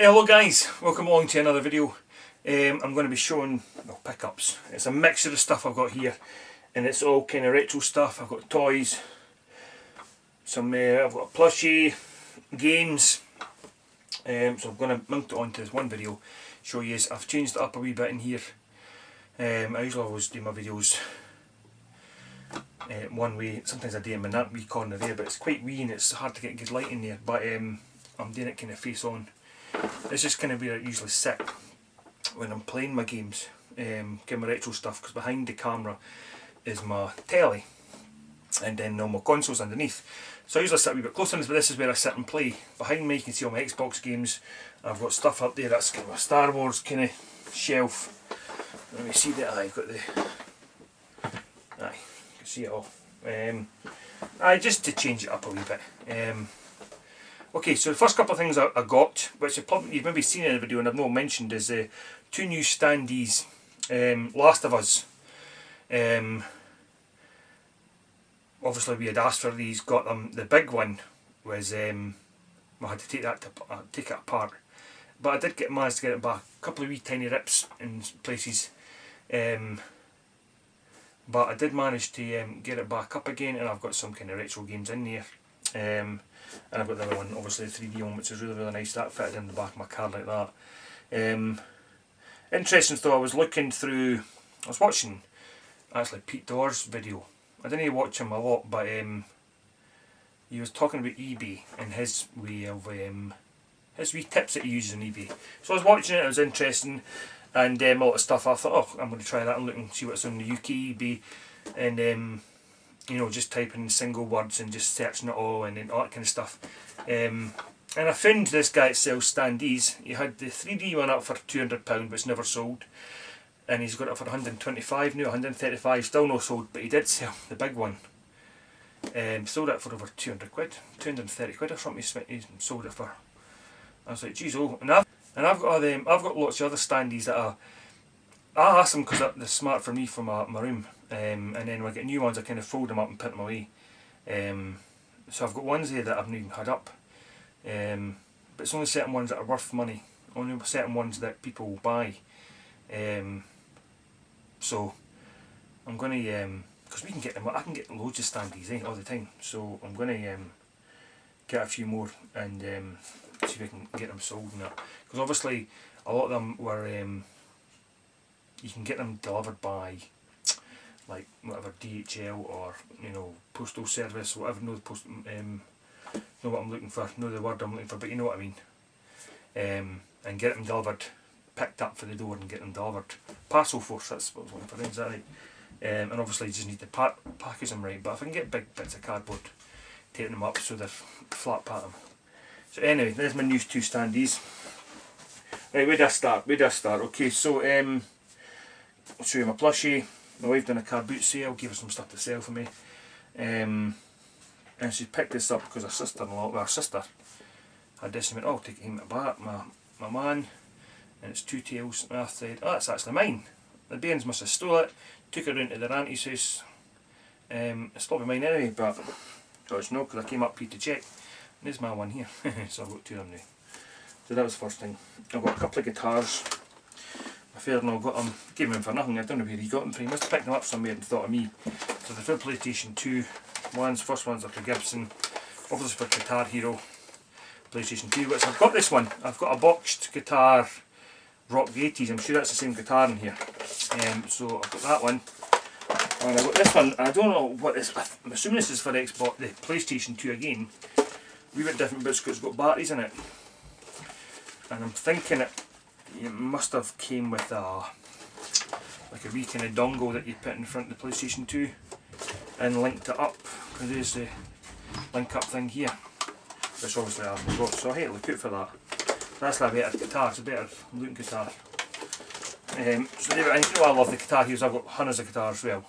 Hello guys, welcome along to another video. I'm going to be showing pickups. It's a mixture of stuff I've got here, and it's all kind of retro stuff. I've got toys, I've got a plushie, games. So I'm going to mount it onto this one video, show you. I've changed it up a wee bit in here. I usually always do my videos one way. Sometimes I do them in that wee corner there, but it's quite wee and it's hard to get good light in there. But I'm doing it kind of face on. This is kind of where I usually sit when I'm playing my games, get my retro stuff, because behind the camera is my telly and then all my consoles underneath. So I usually sit a wee bit closer, but this is where I sit and play. Behind me you can see all my Xbox games. I've got stuff up there, that's kind of a Star Wars kind of shelf. Let me see that I've got the... Aye, you can see it all. Just to change it up a wee bit. Okay, so the first couple of things I got, which you've maybe seen in the video and I've not mentioned, is two new standees. Last of Us. Obviously we had asked for these, got them. The big one was, I had to take it apart. But I did manage to get it back. A couple of wee tiny rips in places. But I did manage to get it back up again, and I've got some kind of retro games in there. And I've got the other one, obviously the 3D one, which is really, really nice. That fitted in the back of my car like that. Interesting though, I was watching actually Pete Dorr's video. I didn't watch him a lot, but he was talking about eBay and his way of his wee tips that he uses on eBay. So I was watching it, it was interesting, and a lot of stuff I thought, oh, I'm going to try that and look and see what's on the UK eBay, and you know, just typing in single words and just searching it all and then all that kind of stuff. And I found this guy that sells standees. He had the 3D one up for £200, but it's never sold. And he's got it for 125 now, 135, still not sold, but he did sell the big one. Sold it for over 200 quid, 230 quid or something he sold it for. I was like, geez, oh, and I've got lots of other standees that I ask them because they're smart for me for my room. And then when I get new ones I kind of fold them up and put them away. So I've got ones here that I've not even had up. But it's only certain ones that are worth money. Only certain ones that people will buy. So I'm going to, because we can get them, I can get loads of standees all the time. So I'm going to get a few more and see if I can get them sold and that. Because obviously a lot of them were, you can get them delivered by like whatever DHL or, you know, postal service, whatever. Know what I'm looking for, know the word I'm looking for, but you know what I mean. And get them delivered, picked up for the door and get them delivered. Parcel force, that's what I was looking for, is that right? And obviously you just need to package them right, but if I can get big bits of cardboard, taking them up so they're flat pattern. So anyway, there's my new two standees. Right, where do I start? Okay, so I'll show you my plushie. My wife done a car boot sale, gave her some stuff to sell for me. And she picked this up because her sister had this and went, oh, I'll take it home back, my man. And it's two tails. And I said, oh, that's actually mine. The Bairns must have stole it, took it around to their auntie's house. It's probably mine anyway, but it's no, because I came up here to check. And there's my one here. So I've got two of them now. So that was the first thing. I've got a couple of guitars. My father-in-law got them, gave them for nothing. I don't know where he got them from. He must have picked them up somewhere and thought of me. So they're for PlayStation 2 ones. First ones are for Gibson, obviously for Guitar Hero, PlayStation 2. But so I've got this one. I've got a boxed guitar, Rock the 80s. I'm sure that's the same guitar in here. So I've got that one. And I've got this one. I don't know what this. I'm assuming this is for the Xbox, the PlayStation 2 again. A wee bit different, but it's got batteries in it. And I'm thinking it must have came with like a wee kind of dongle that you put in front of the PlayStation 2 and linked it up, because there's the link up thing here, which obviously I haven't got, so hey, look out for that. That's a better guitar, it's a better looking guitar. So there, and you know I love the Guitar Heroes. I've got hundreds of guitars, well,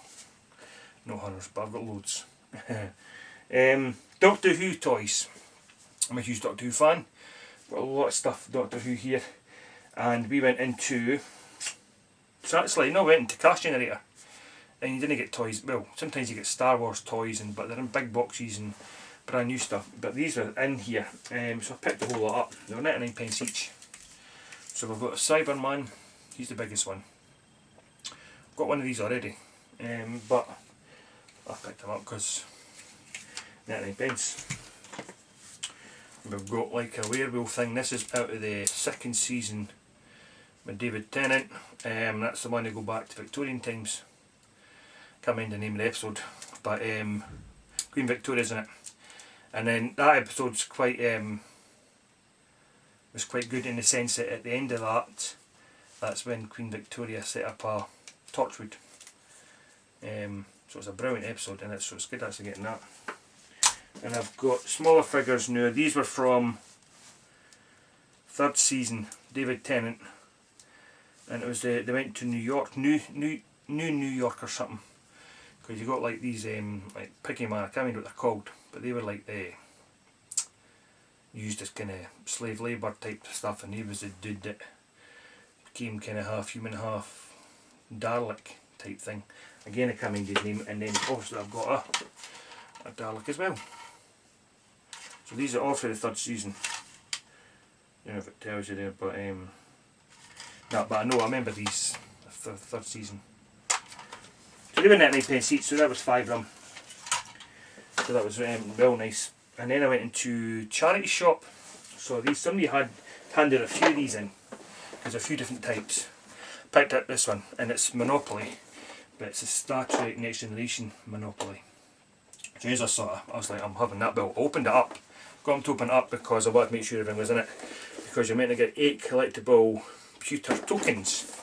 not hundreds, but I've got loads. Doctor Who toys. I'm a huge Doctor Who fan. Got a lot of stuff Doctor Who here. And we went into, so actually no, went into Cash Generator, and you didn't get toys. Well, sometimes you get Star Wars toys, but they're in big boxes and brand new stuff. But these are in here, so I picked the whole lot up. They were 99 pence each. So we've got a Cyberman, he's the biggest one. I've got one of these already, but I picked him up because 99p. We've got like a werewolf thing. This is out of the second season with David Tennant. That's the one to go back to Victorian times. Can't remember the name of the episode, but Queen Victoria's in it. And then that episode's quite was quite good in the sense that at the end of that, that's when Queen Victoria set up a Torchwood. So it's a brilliant episode, and so it's good actually getting that. And I've got smaller figures now. These were from third season, David Tennant, and it was they went to New York, New York or something, because you got like these like piggy man, I can't remember what they're called, but they were like used as kind of slave labour type stuff, and he was the dude that became kind of half human, half Dalek type thing. Again, I can't remember his name, and then obviously I've got a Dalek as well. So these are all for the third season. I don't know if it tells you there, but no, but I know I remember these the third season. So they were 99p each, so that was 5 of them. So that was real nice. And then I went into charity shop. So these somebody had handed a few of these in. There's a few different types. Picked up this one, and it's Monopoly, but it's a Star Trek Next Generation Monopoly. So as I saw it, I was like, I'm having that built. Opened it up, got them to open it up because I wanted to make sure everything was in it. Because you're meant to get 8 collectible pewter tokens.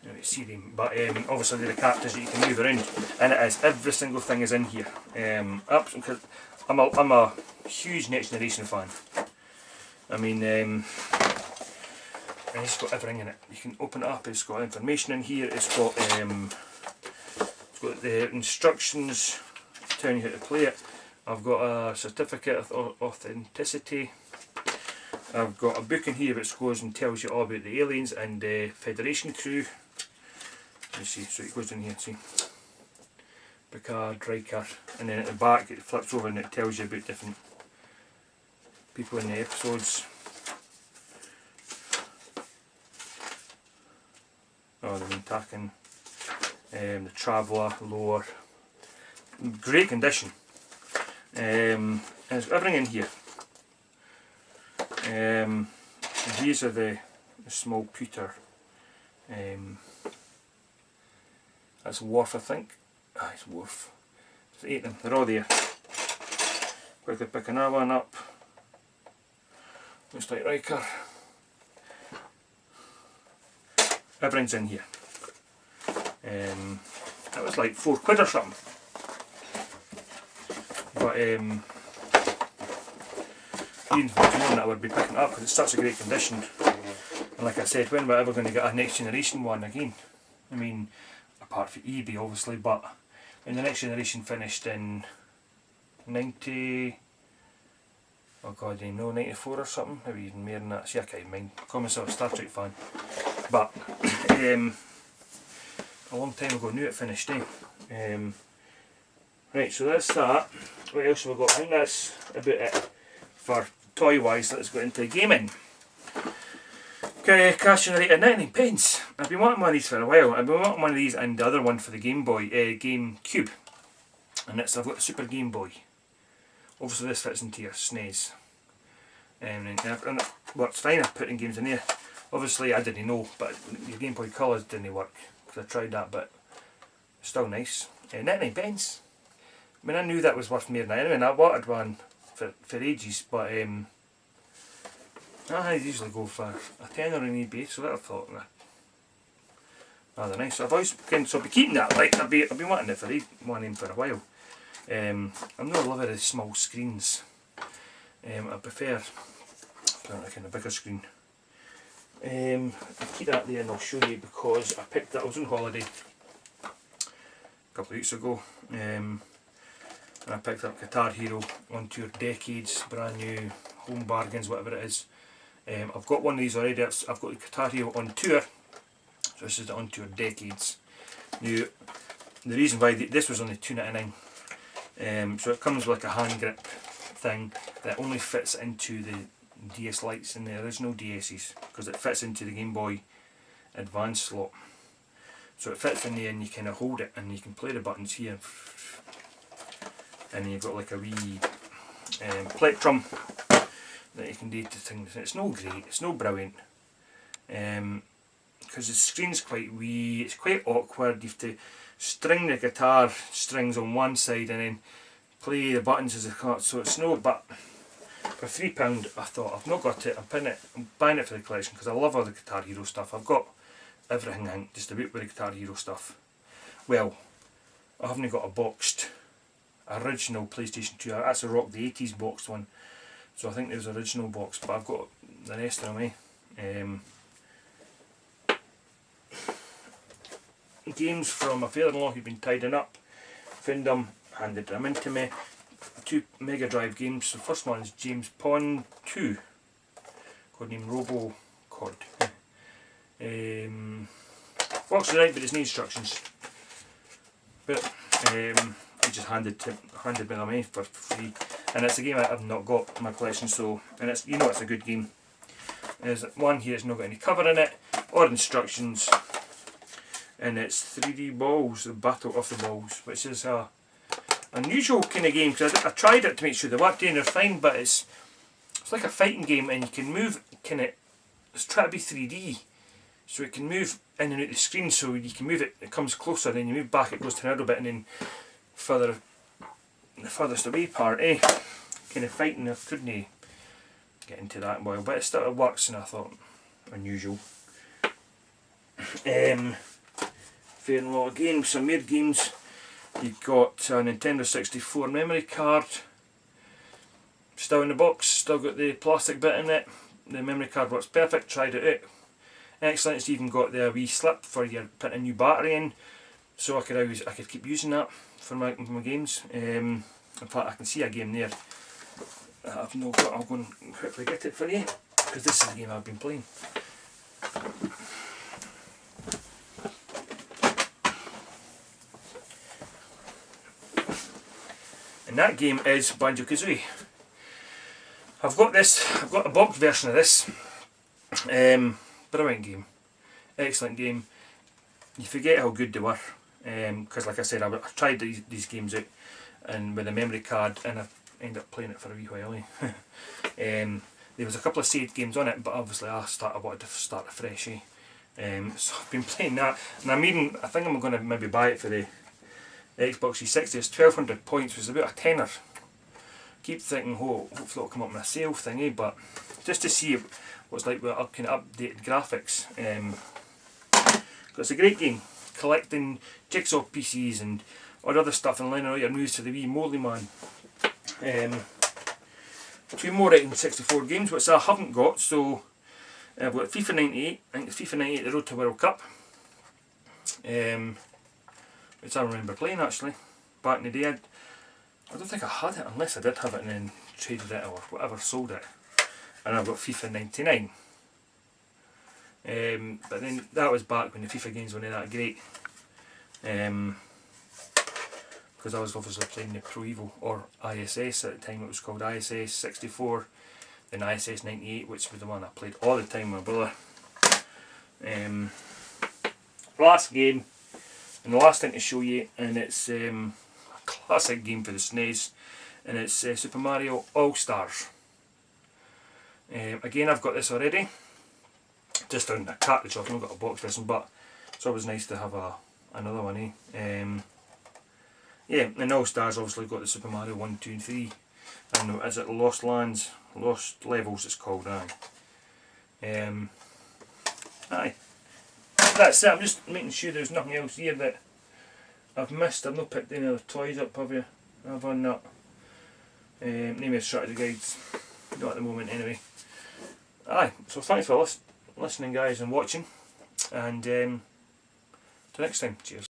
You know, you see them, but obviously they're the characters that you can move around, and it is, every single thing is in here. Because I'm a huge Next Generation fan. I mean, and it's got everything in it. You can open it up. It's got information in here. It's got the instructions telling you how to play it. I've got a certificate of authenticity. I've got a book in here which goes and tells you all about the aliens and the Federation crew. You see, so it goes in here, see, Picard, Riker, and then at the back it flips over and it tells you about different people in the episodes. Oh, the Mintakan, the Traveller, Lore. Great condition. And it's got everything in here. And these are the small pewter. That's Worf, I think. It's Worf. There's 8 of them. They're all there. Quickly pick another one up. Looks like Riker. Everything's in here. That was like £4 or something. But even if it was more than that, I would be picking it up because it's such a great condition. And like I said, when we're ever going to get a Next Generation one again? I mean, apart from eBay obviously, but when the Next Generation finished in 90, oh god, I know, 94 or something, maybe even more than that. See, I can't mind. I call myself a Star Trek fan. But a long time ago, I knew it finished, right, so that's that. What else have we got? I think that's about it for toy wise. Let's go into gaming. Okay, cash generator, 99p. I've been wanting one of these for a while. I've been wanting one of these and the other one for the Game Boy, GameCube. And I've got the Super Game Boy. Obviously this fits into your SNES. And it works fine. I've put in games in there. Obviously I didn't know, but your Game Boy Colors didn't work. Because I tried that, but it's still nice. 99p. I mean, I knew that was worth more than that anyway, and I wanted one for ages, but I usually go for a tenner on eBay, so that I thought, rather nice. So I've always so I'll be keeping that. Like I've been wanting it for one for a while. I'm not a lover of the small screens. I prefer a kind of bigger screen. I'll keep that there and I'll show you because I picked that. I was on holiday a couple of weeks ago. And I picked up Guitar Hero On Tour Decades, brand new, home bargains, whatever it is. I've got one of these already. I've got the Guitar Hero On Tour, so this is the On Tour Decades. Now, the reason why this was only $2.99, so it comes with like a hand grip thing that only fits into DS Lites and the original DS's, because it fits into the Game Boy Advance slot. So it fits in there and you kind of hold it and you can play the buttons here. And you've got like a wee plectrum that you can do to things. It's no great, it's no brilliant. Because the screen's quite wee, it's quite awkward. You have to string the guitar strings on one side and then play the buttons as a cut. So it's no, but for £3 I thought, I've not got it, I'm buying it for the collection because I love all the Guitar Hero stuff. I've got everything, I think, just about with the Guitar Hero stuff. Well, I haven't got a boxed original PlayStation 2, that's a Rock the 80s boxed one, so I think there's original box, but I've got the rest of them. Games from my father-in-law who'd been tidying up, found them, handed them into me. 2 Mega Drive games. The first one is James Pond 2, codenamed Robo Cod. Works alright, but there's no instructions. But he just handed me them for free, and it's a game I've not got in my collection. So, and it's, you know, it's a good game. There's one here that's not got any cover in it or instructions, and it's 3D balls, the Battle of the Balls, which is a unusual kind of game because I tried it to make sure they worked and they're fine, but it's like a fighting game and you can move kind of, it's trying to be 3D, so it can move in and out the screen, so you can move it, it comes closer, then you move back, it goes to another bit, and then further, the furthest away part, kind of fighting. I couldn't get into that well, but it still works, and I thought, unusual. Fair and lot of games, some weird games. You've got a Nintendo 64 memory card, still in the box, still got the plastic bit in it. The memory card works perfect, tried it out. Excellent, it's even got the wee slip for your putting a new battery in, so I could keep using that for my games. In fact, I can see a game there that I've not got. I'll go and quickly get it for you, because this is the game I've been playing. And that game is Banjo-Kazooie. I've got a box version of this. Brilliant game. Excellent game. You forget how good they were. Because like I said, I tried these games out and with a memory card, and I ended up playing it for a wee while. There was a couple of saved games on it, but obviously I wanted to start afresh. So I've been playing that, and I think I'm going to maybe buy it for the Xbox 360. It's 1200 points, which is about a tenner. Keep thinking, oh, hopefully it'll come up in a sale thing, but just to see what's like with kind of updated graphics. It's a great game, collecting jigsaw pieces and or other stuff and learning all your moves to the wee Moldy Man. 2 more N64 games which I haven't got, so I've got FIFA 98, I think it's FIFA 98 The Road to World Cup, which I remember playing actually, back in the day. I don't think I had it, unless I did have it and then traded it or whatever, sold it. And I've got FIFA 99. But then that was back when the FIFA games weren't that great. Because I was obviously playing the Pro Evo, or ISS at the time. It was called ISS 64, then ISS 98, which was the one I played all the time with my brother. Last game, and the last thing to show you, and it's a classic game for the SNES, and it's Super Mario All-Stars. Again, I've got this already, just on a cartridge. I've not got a box version, but it's always nice to have another one. Yeah, and All-Stars obviously got the Super Mario 1, 2 and 3, and is it Lost Lands, Lost Levels it's called, aye. That's it. I'm just making sure there's nothing else here that I've missed. I've not picked any other toys up, have you? I've done that. Name of strategy guides, not at the moment anyway. Aye, so thanks for listening guys and watching, and till next time, cheers.